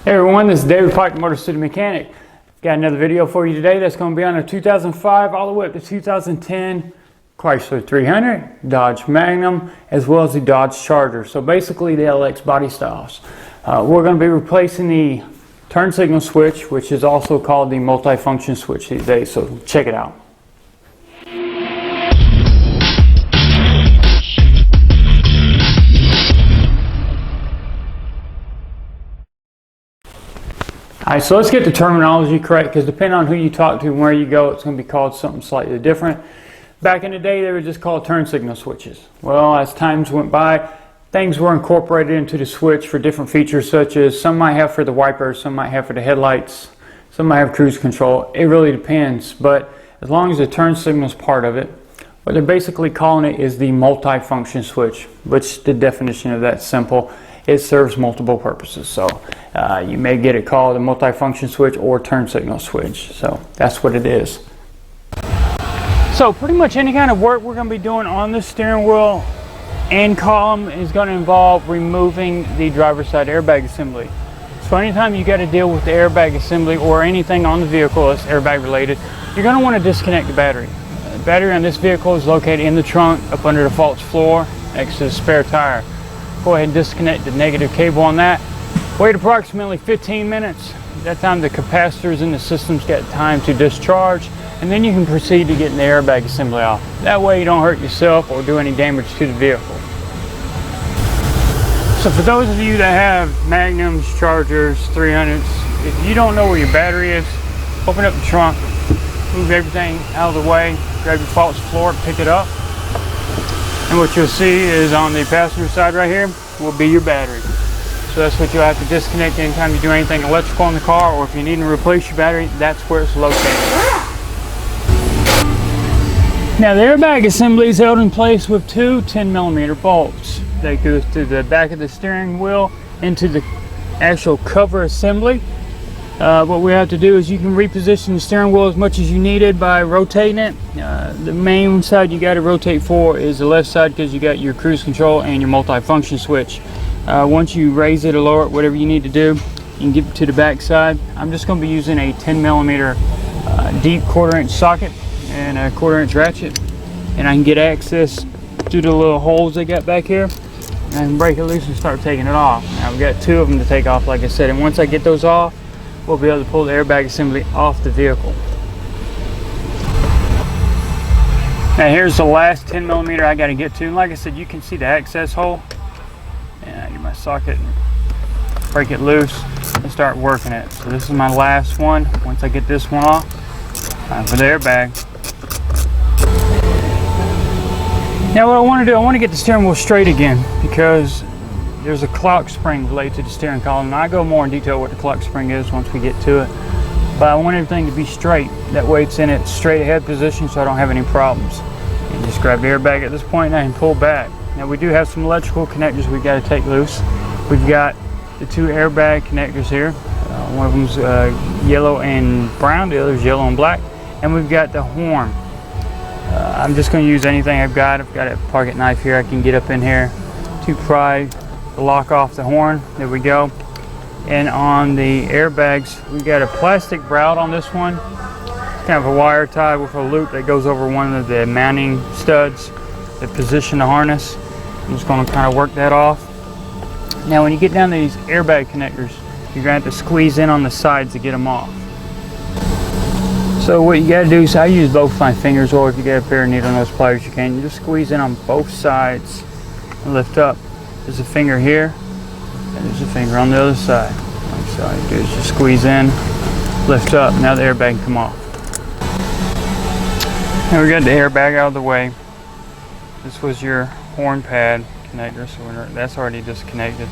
Hey everyone, this is David Pike, Motorcity Mechanic. Got another video for you today that's going to be on a 2005 all the way up to 2010 Chrysler 300, Dodge Magnum, as well as the Dodge Charger. So basically the LX body styles. We're going to be replacing the turn signal switch, which is also called the multifunction switch these days. So check it out. Alright, so let's get the terminology correct, because depending on who you talk to and where you go, it's going to be called something slightly different. Back in the day, they were just called turn signal switches. Well, as times went by, things were incorporated into the switch for different features, such as some might have for the wipers, some might have for the headlights, some might have cruise control. It really depends, but as long as the turn signal is part of it, what they're basically calling it is the multifunction switch, which the definition of that's simple. It serves multiple purposes. So you may get it called a multifunction switch or turn signal switch. So that's what it is. So pretty much any kind of work we're going to be doing on the steering wheel and column is going to involve removing the driver's side airbag assembly. So anytime you got to deal with the airbag assembly or anything on the vehicle that's airbag related, you're going to want to disconnect the battery. The battery on this vehicle is located in the trunk up under the false floor next to the spare tire. Go ahead and disconnect the negative cable on that. Wait approximately 15 minutes. At that time the capacitors in the systems get time to discharge, and then you can proceed to getting the airbag assembly off. That way you don't hurt yourself or do any damage to the vehicle. So for those of you that have Magnums, Chargers, 300s, if you don't know where your battery is, open up the trunk, move everything out of the way, grab your false floor, pick it up. And what you'll see is on the passenger side right here will be your battery. So that's what you'll have to disconnect anytime you do anything electrical in the car, or if you need to replace your battery, that's where it's located. Now the airbag assembly is held in place with two 10mm bolts. They go to the back of the steering wheel into the actual cover assembly. What we have to do is you can reposition the steering wheel as much as you needed by rotating it. The main side you got to rotate for is the left side, because you got your cruise control and your multifunction switch. Once you raise it or lower it, whatever you need to do, you can get it to the back side. I'm just going to be using a 10mm deep 1/4" socket and a 1/4" ratchet, and I can get access to the little holes they got back here and break it loose and start taking it off. Now we've got two of them to take off, like I said, and once I get those off, we'll be able to pull the airbag assembly off the vehicle. Now here's the last 10mm I got to get to, and like I said, you can see the access hole. And I get my socket and break it loose and start working it. So this is my last one. Once I get this one off, time for the airbag. Now what I want to do, I want to get the steering wheel straight again, because there's a clock spring related to the steering column, and I go more in detail what the clock spring is once we get to it. But I want everything to be straight. That way it's in its straight ahead position, so I don't have any problems. And just grab the airbag at this point and pull back. Now we do have some electrical connectors we've got to take loose. We've got the two airbag connectors here. One of them's yellow and brown, the other's yellow and black. And we've got the horn. I'm just going to use anything I've got. I've got a pocket knife here. I can get up in here to pry the lock off the horn. There we go. And on the airbags, we've got a plastic brow on this one. It's kind of a wire tie with a loop that goes over one of the mounting studs that position the harness. I'm just going to kind of work that off. Now when you get down to these airbag connectors, you're going to have to squeeze in on the sides to get them off. So what you got to do is, I use both my fingers, or if you get a pair of needle nose pliers you can. You just squeeze in on both sides and lift up. There's a finger here and there's a finger on the other side. So all you do is just squeeze in, lift up. Now the airbag can come off. Now we got the airbag out of the way. This was your horn pad connector, so that's already disconnected.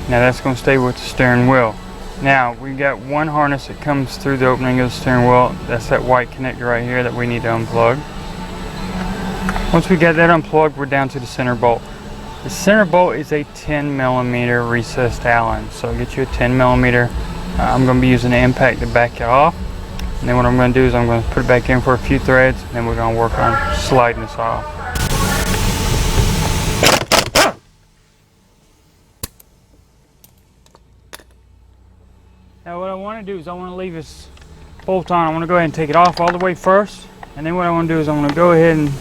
Now that's going to stay with the steering wheel. Now we got one harness that comes through the opening of the steering wheel. That's that white connector right here that we need to unplug. Once we got that unplugged, we're down to the center bolt. The center bolt is a 10mm recessed Allen, so get you a 10mm. I'm going to be using the impact to back it off. And then what I'm going to do is I'm going to put it back in for a few threads, and then we're going to work on sliding this off. want to do is I want to leave this bolt on. I want to go ahead and take it off all the way first, and then what I want to do is I want to go ahead and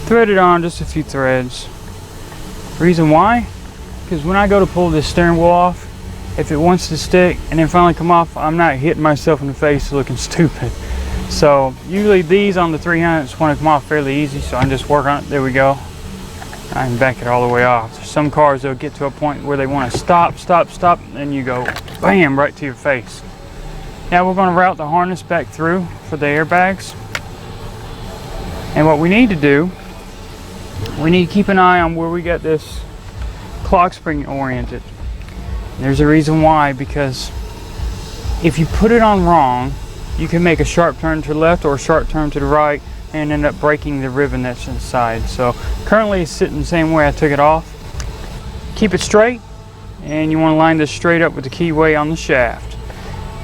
thread it on, just a few threads. Reason why? Because when I go to pull this steering wheel off, if it wants to stick and then finally come off, I'm not hitting myself in the face looking stupid. So usually these on the 300s want to come off fairly easy, so I just work on it. There we go. I can back it all the way off. There's some cars they'll get to a point where they want to stop, and you go bam right to your face. Now we're going to route the harness back through for the airbags. And what we need to do, we need to keep an eye on where we got this clock spring oriented. And there's a reason why, because if you put it on wrong, you can make a sharp turn to the left or a sharp turn to the right and end up breaking the ribbon that's inside. So currently it's sitting the same way I took it off. Keep it straight, and you want to line this straight up with the keyway on the shaft.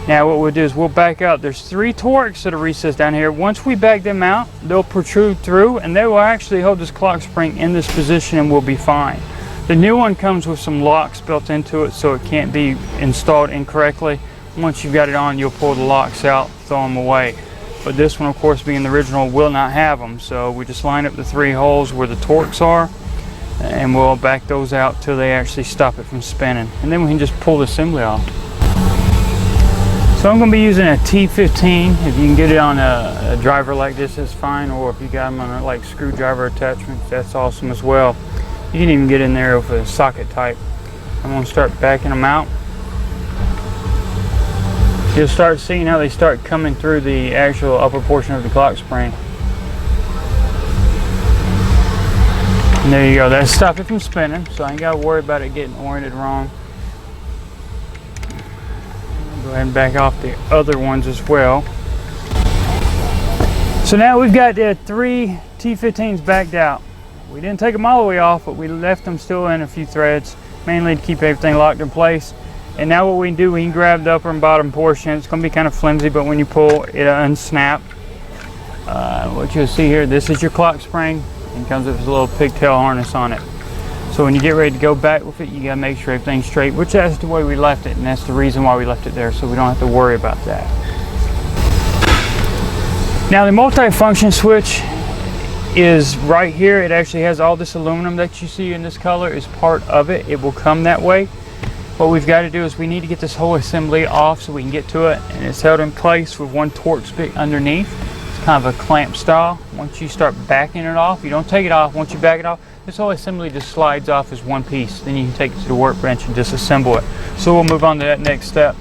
Now what we'll do is we'll back out. There's 3 Torx that are recessed down here. Once we back them out, they'll protrude through and they will actually hold this clock spring in this position and we'll be fine. The new one comes with some locks built into it so it can't be installed incorrectly. Once you've got it on, you'll pull the locks out, throw them away. But this one, of course, being the original, will not have them. So we just line up the 3 holes where the Torx are, and we'll back those out till they actually stop it from spinning. And then we can just pull the assembly off. So I'm going to be using a T15. If you can get it on a driver like this, that's fine. Or if you got them on a, like screwdriver attachments, that's awesome as well. You can even get in there with a socket type. I'm going to start backing them out. You'll start seeing how they start coming through the actual upper portion of the clock spring. And there you go. That stopped it from spinning, so I ain't got to worry about it getting oriented wrong. Go ahead and back off the other ones as well. So now we've got the 3 T15s backed out. We didn't take them all the way off, but we left them still in a few threads, mainly to keep everything locked in place. And now what we can do, we can grab the upper and bottom portion. It's going to be kind of flimsy, but when you pull, it'll unsnap. What you'll see here, this is your clock spring, and comes with a little pigtail harness on it. So when you get ready to go back with it, you got to make sure everything's straight, which that's the way we left it, and that's the reason why we left it there, so we don't have to worry about that. Now the multifunction switch is right here. It actually has all this aluminum that you see in this color is part of it. It will come that way. What we've got to do is we need to get this whole assembly off so we can get to it, and it's held in place with 1 Torx bit underneath. It's kind of a clamp style. Once you start backing it off, you don't take it off. Once you back it off, this whole assembly just slides off as one piece. Then you can take it to the workbench and disassemble it. So we'll move on to that next step.